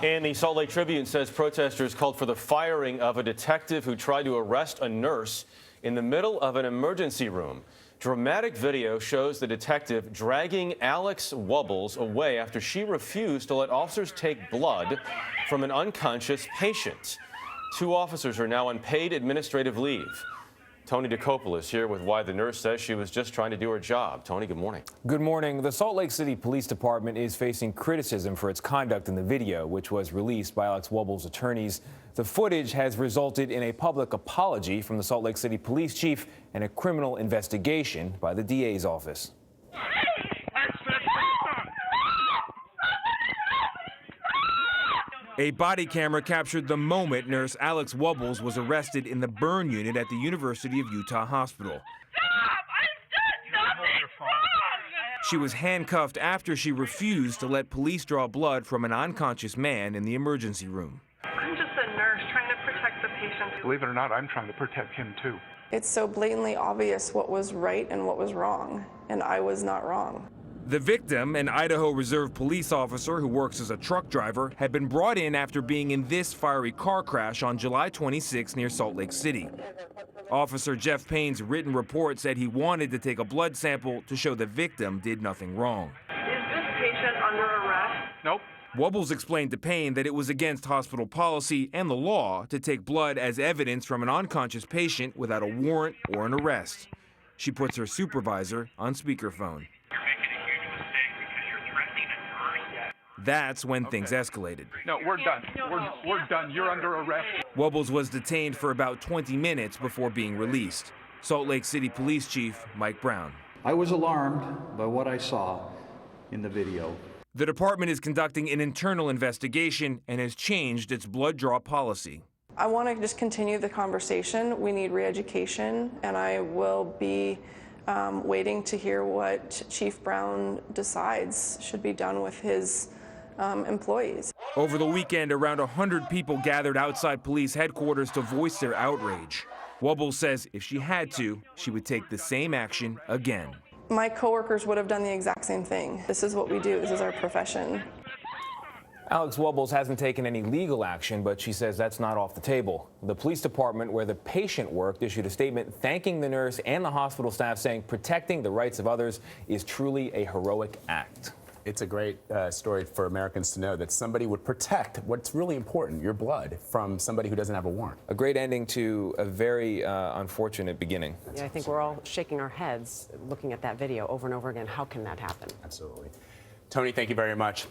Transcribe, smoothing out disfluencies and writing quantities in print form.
And the Salt Lake Tribune says protesters called for the firing of a detective who tried to arrest a nurse in the middle of an emergency room. Dramatic video shows the detective dragging Alex Wubbles away after she refused to let officers take blood from an unconscious patient. 2 officers are now on paid administrative leave. Tony Dokoupil is here with why the nurse says she was just trying to do her job. Tony, good morning. Good morning. The Salt Lake City Police Department is facing criticism for its conduct in the video, which was released by Alex Wubbles' attorneys. The footage has resulted in a public apology from the Salt Lake City Police Chief and a criminal investigation by the DA's office. A body camera captured the moment nurse Alex Wubbles was arrested in the burn unit at the University of Utah Hospital. She was handcuffed after she refused to let police draw blood from an unconscious man in the emergency room. I'm just a nurse trying to protect the patient. Believe it or not, I'm trying to protect him too. It's so blatantly obvious what was right and what was wrong, and I was not wrong. The victim, an Idaho Reserve police officer who works as a truck driver, had been brought in after being in this fiery car crash on July 26 near Salt Lake City. Officer Jeff Payne's written report said he wanted to take a blood sample to show the victim did nothing wrong. Is this patient under arrest? Nope. Wubbles explained to Payne that it was against hospital policy and the law to take blood as evidence from an unconscious patient without a warrant or an arrest. She puts her supervisor on speakerphone. That's when things escalated. No, we're done. We're done. You're under arrest. Wubbles was detained for about 20 minutes before being released. Salt Lake City Police Chief Mike Brown. I was alarmed by what I saw in the video. The department is conducting an internal investigation and has changed its blood draw policy. I want to just continue the conversation. We need re-education, and I will be waiting to hear what Chief Brown decides should be done with his employees. Over the weekend, around 100 people gathered outside police headquarters to voice their outrage. Wubbles says if she had to, she would take the same action again. My coworkers would have done the exact same thing. This is what we do. This is our profession. Alex Wubbles hasn't taken any legal action, but she says that's not off the table. The police department where the patient worked issued a statement thanking the nurse and the hospital staff, saying protecting the rights of others is truly a heroic act. It's a great story for Americans to know that somebody would protect what's really important, your blood, from somebody who doesn't have a warrant. A great ending to a very unfortunate beginning. Yeah, I think we're all shaking our heads looking at that video over and over again. How can that happen? Absolutely. Tony, thank you very much.